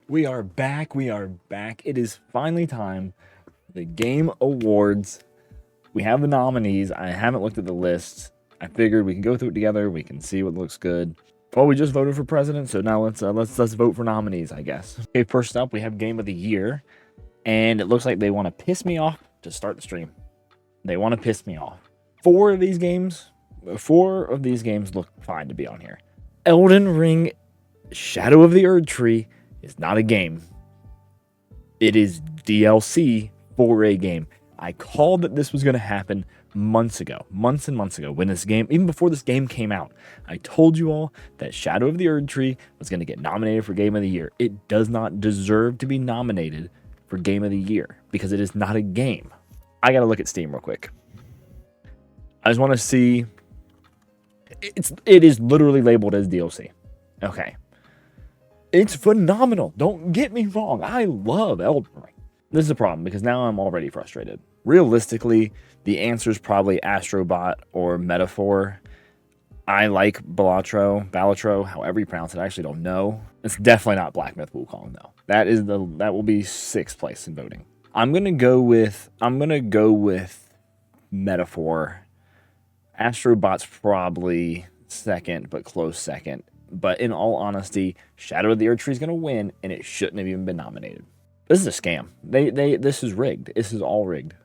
We are back. We are back. It is finally time for the Game Awards. We have the nominees. I haven't looked at the lists. I figured we can go through it together. We can see what looks good. Well, we just voted for president, so now let's vote for nominees, I guess. Okay, first up, we have Game of the Year, and it looks like they want to piss me off to start the stream. They want to piss me off. Four of these games look fine to be on here. Elden Ring Shadow of the Erd Tree is not a game. It is DLC for a game. I called that this was going to happen months and months ago, when this game, even before this game came out. I told you all that Shadow of the Erd Tree was going to get nominated for Game of the Year. It does not deserve to be nominated for Game of the Year because it is not a game. I got to look at Steam real quick. I just want to see. It is literally labeled as DLC. Okay. It's phenomenal. Don't get me wrong. I love Elden Ring. This is a problem because now I'm already frustrated. Realistically, the answer is probably Astrobot or Metaphor. I like Balatro, however you pronounce it. I actually don't know. It's definitely not Black Myth Wukong though. That will be 6th place in voting. I'm gonna go with Metaphor. Astrobot's probably second, but close second. But in all honesty, Shadow of the Erd Tree is going to win, and it shouldn't have even been nominated. This is a scam. This is rigged. This is all rigged.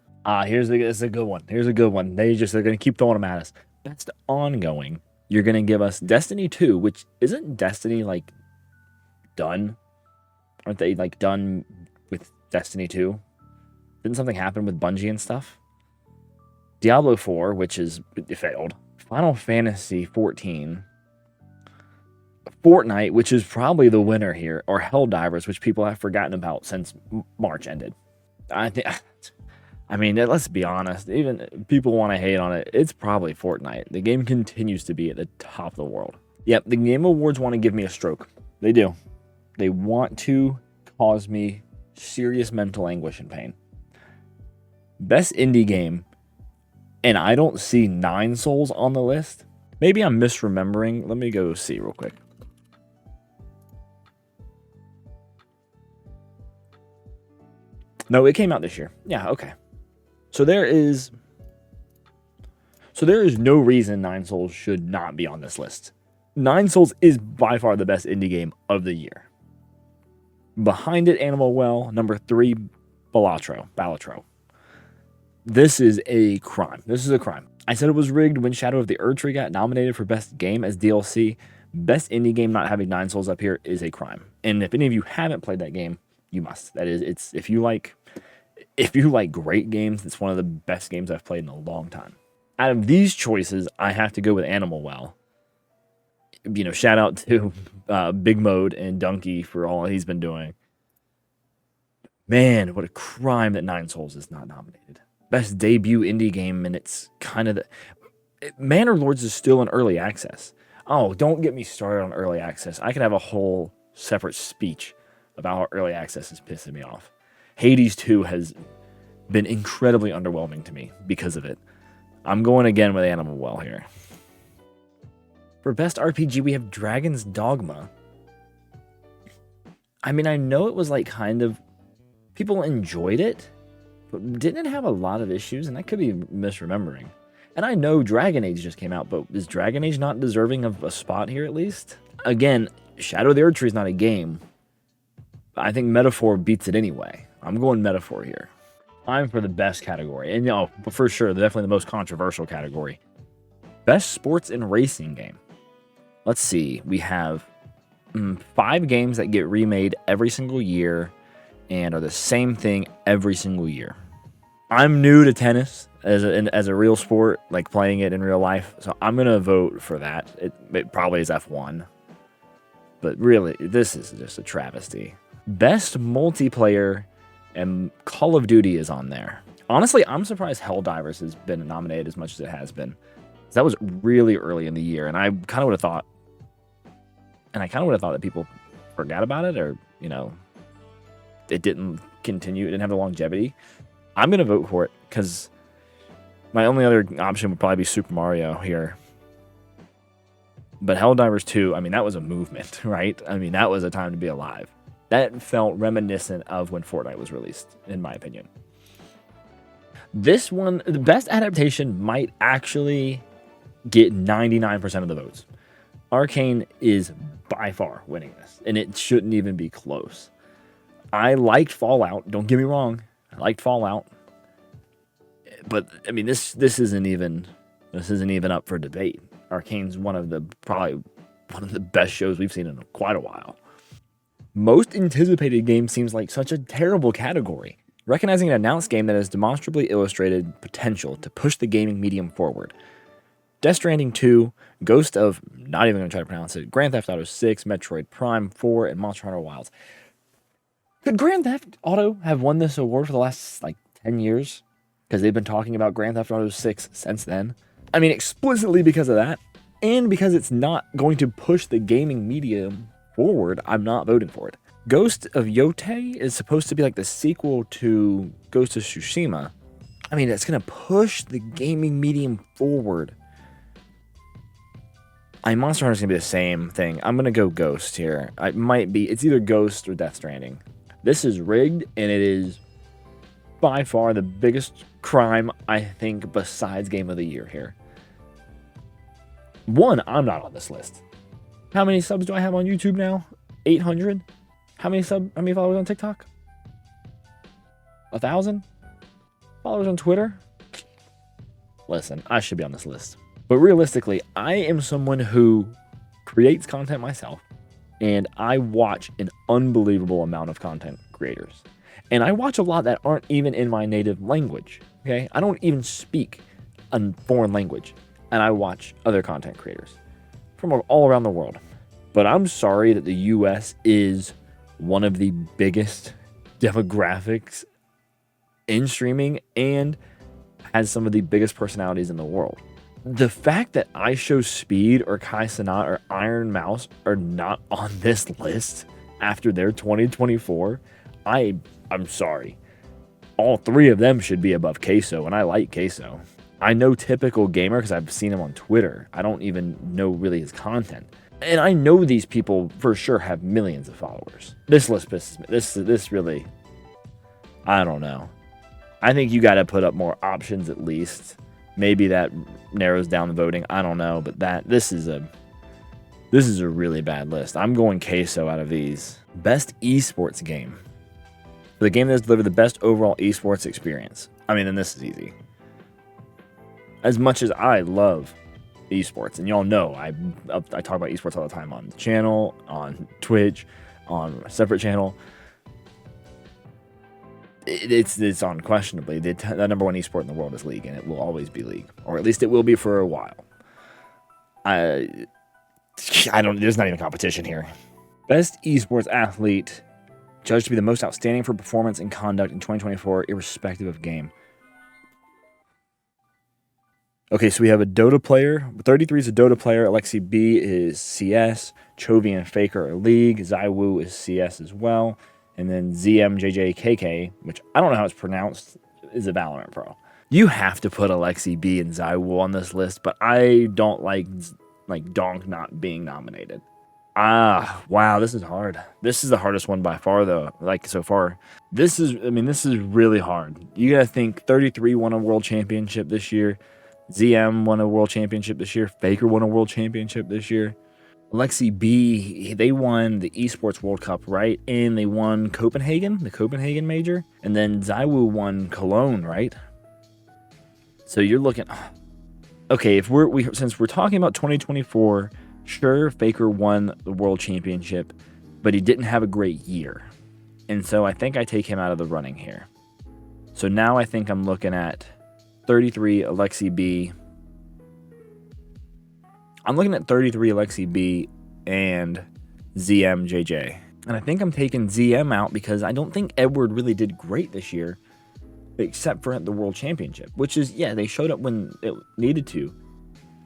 Here's a good one. Here's a good one. They're going to keep throwing them at us. Best ongoing. You're going to give us Destiny 2, which isn't Destiny like done? Aren't they like done with Destiny 2? Didn't something happen with Bungie and stuff? Diablo 4, which is it failed. Final Fantasy 14. Fortnite, which is probably the winner here, or Helldivers, which people have forgotten about since March ended. I mean, let's be honest. Even people want to hate on it. It's probably Fortnite. The game continues to be at the top of the world. Yep, the Game Awards want to give me a stroke. They do. They want to cause me serious mental anguish and pain. Best indie game, and I don't see Nine Souls on the list. Maybe I'm misremembering. Let me go see real quick. No, it came out this year. Yeah, okay. So there is no reason Nine Souls should not be on this list. Nine Souls is by far the best indie game of the year. Behind it, Animal Well. Number 3, Balatro. This is a crime. This is a crime. I said it was rigged when Shadow of the Erd Tree got nominated for Best Game as DLC. Best indie game not having Nine Souls up here is a crime. And if any of you haven't played that game, you must. That is, if you like great games, it's one of the best games I've played in a long time. Out of these choices, I have to go with Animal Well. You know, shout out to Big Mode and Donkey for all he's been doing. Man, what a crime that Nine Souls is not nominated. Best debut indie game, and it's kind of Manor Lords is still in early access. Oh, don't get me started on early access. I could have a whole separate speech about how early access is pissing me off. Hades 2 has been incredibly underwhelming to me because of it. I'm going again with Animal Well here. For Best RPG, we have Dragon's Dogma. I mean, I know it was like kind of... people enjoyed it, but didn't it have a lot of issues? And I could be misremembering. And I know Dragon Age just came out, but is Dragon Age not deserving of a spot here at least? Again, Shadow of the Erd Tree is not a game. I think Metaphor beats it anyway. I'm going Metaphor here. I'm for the best category. And, you know, for sure, definitely the most controversial category. Best sports and racing game. Let's see. We have 5 games that get remade every single year and are the same thing every single year. I'm new to tennis as a real sport, like playing it in real life. So I'm going to vote for that. It probably is F1. But really, this is just a travesty. Best multiplayer, and Call of Duty is on there. Honestly, I'm surprised Helldivers has been nominated as much as it has been. That was really early in the year, and I kind of would have thought that people forgot about it, or, you know, it didn't continue, it didn't have the longevity. I'm going to vote for it, because my only other option would probably be Super Mario here. But Helldivers 2, I mean, that was a movement, right? I mean, that was a time to be alive. That felt reminiscent of when Fortnite was released, in my opinion. This one, the best adaptation, might actually get 99% of the votes. Arcane is by far winning this, and it shouldn't even be close. I liked Fallout. Don't get me wrong. I liked Fallout. But I mean, this isn't even up for debate. Arcane's probably one of the best shows we've seen in quite a while. Most anticipated game seems like such a terrible category. Recognizing an announced game that has demonstrably illustrated potential to push the gaming medium forward. Death Stranding 2, Ghost of, not even going to try to pronounce it, Grand Theft Auto 6, Metroid Prime 4, and Monster Hunter Wilds. Could Grand Theft Auto have won this award for the last, 10 years? Because they've been talking about Grand Theft Auto 6 since then. I mean, explicitly because of that, and because it's not going to push the gaming medium forward, I'm not voting for it. Ghost of Yotei is supposed to be like the sequel to Ghost of Tsushima. I mean, it's going to push the gaming medium forward. Monster Hunter is going to be the same thing. I'm going to go Ghost here. It's either Ghost or Death Stranding. This is rigged, and it is by far the biggest crime, I think, besides Game of the Year here. One, I'm not on this list. How many subs do I have on YouTube now? 800? How many followers on TikTok? 1,000? Followers on Twitter? Listen, I should be on this list. But realistically, I am someone who creates content myself, and I watch an unbelievable amount of content creators. And I watch a lot that aren't even in my native language, okay? I don't even speak a foreign language, and I watch other content creators from all around the world. But I'm sorry that the US is one of the biggest demographics in streaming and has some of the biggest personalities in the world. The fact that I Show Speed or Kai Cenat or Iron Mouse are not on this list after their 2024, I'm sorry. All three of them should be above Queso, and I like Queso. I know Typical Gamer because I've seen him on Twitter. I don't even know really his content. And I know these people for sure have millions of followers. This list pisses me. This really, I don't know. I think you got to put up more options at least. Maybe that narrows down the voting. I don't know, but this is a really bad list. I'm going Queso out of these. Best esports game. For the game that has delivered the best overall esports experience. I mean, and this is easy. As much as I love esports, and y'all know I talk about esports all the time on the channel, on Twitch, on a separate channel. It's unquestionably the number one esport in the world is League, and it will always be League, or at least it will be for a while. There's not even competition here. Best esports athlete judged to be the most outstanding for performance and conduct in 2024, irrespective of game. Okay, so we have a Dota player. 33 is a Dota player. Alexi B is CS. Chovy and Faker are League. Zaiwu is CS as well. And then ZMJJKK, which I don't know how it's pronounced, is a Valorant pro. You have to put Alexi B and Zaiwu on this list, but I don't like Donk not being nominated. Wow, this is hard. This is the hardest one by far, though, so far. This is really hard. You gotta think 33 won a world championship this year. ZM won a world championship this year. Faker won a world championship this year. Alexi B, they won the Esports World Cup, right? And they won Copenhagen, the Copenhagen major. And then Zaiwu won Cologne, right? So you're looking... Okay, since we're talking about 2024, sure, Faker won the world championship, but he didn't have a great year. And so I think I take him out of the running here. So now I think I'm looking at 33 Alexi B. I'm looking at 33 Alexi B and ZMJJ. And I think I'm taking ZM out because I don't think Edward really did great this year, except for at the World Championship, which is, yeah, they showed up when it needed to,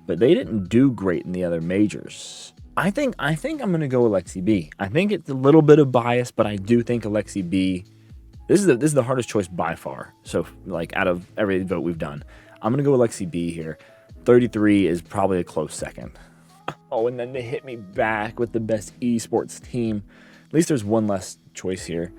but they didn't do great in the other majors. I think I'm going to go Alexi B. I think it's a little bit of bias, but I do think Alexi B, this is the hardest choice by far. So, out of every vote we've done, I'm going to go Alexi B here. 33 is probably a close second. Oh, and then they hit me back with the best esports team. At least there's one less choice here.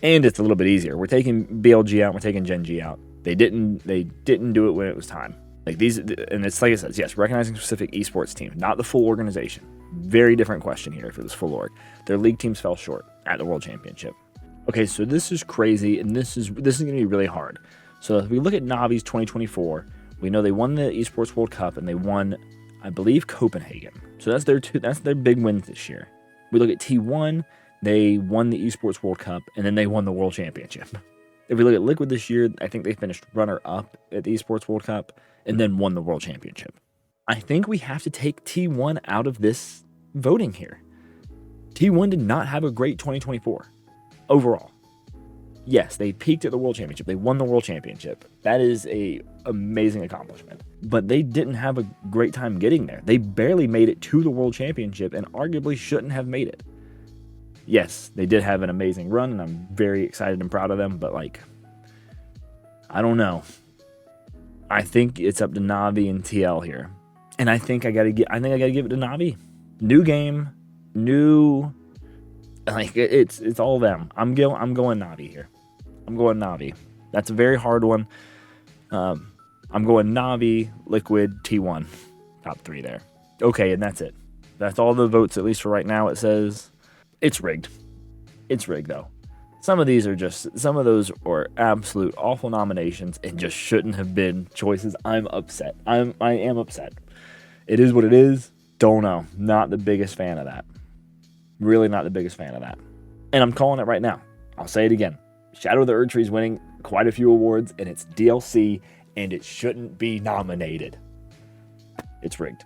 And it's a little bit easier. We're taking BLG out, we're taking Gen G out. They didn't do it when it was time. Like these, and it's like it says, yes, recognizing specific esports team, not the full organization. Very different question here if it was full org. Their league teams fell short at the World Championship. Okay, so this is crazy, and this is going to be really hard. So if we look at Navi's 2024, we know they won the Esports World Cup, and they won, I believe, Copenhagen. So that's their big wins this year. We look at T1, they won the Esports World Cup, and then they won the World Championship. If we look at Liquid this year, I think they finished runner-up at the Esports World Cup, and then won the World Championship. I think we have to take T1 out of this voting here. T1 did not have a great 2024 overall. Yes, they peaked at the World Championship. They won the World Championship. That is an amazing accomplishment. But they didn't have a great time getting there. They barely made it to the World Championship and arguably shouldn't have made it. Yes, they did have an amazing run, and I'm very excited and proud of them, but like, I don't know. I think it's up to Navi and TL here. And I think I gotta give it to Navi. New game, like it's all them. I'm going Navi here. I'm going Navi. That's a very hard one. I'm going Navi, Liquid, T1. Top 3 there. Okay, and that's it. That's all the votes, at least for right now. It says it's rigged. It's rigged though. Some of those are absolute awful nominations and just shouldn't have been choices. I'm upset. I am upset. It is what it is. Don't know. Not the biggest fan of that. Really not the biggest fan of that. And I'm calling it right now. I'll say it again. Shadow of the Erdtree is winning quite a few awards, and it's DLC, and it shouldn't be nominated. It's rigged.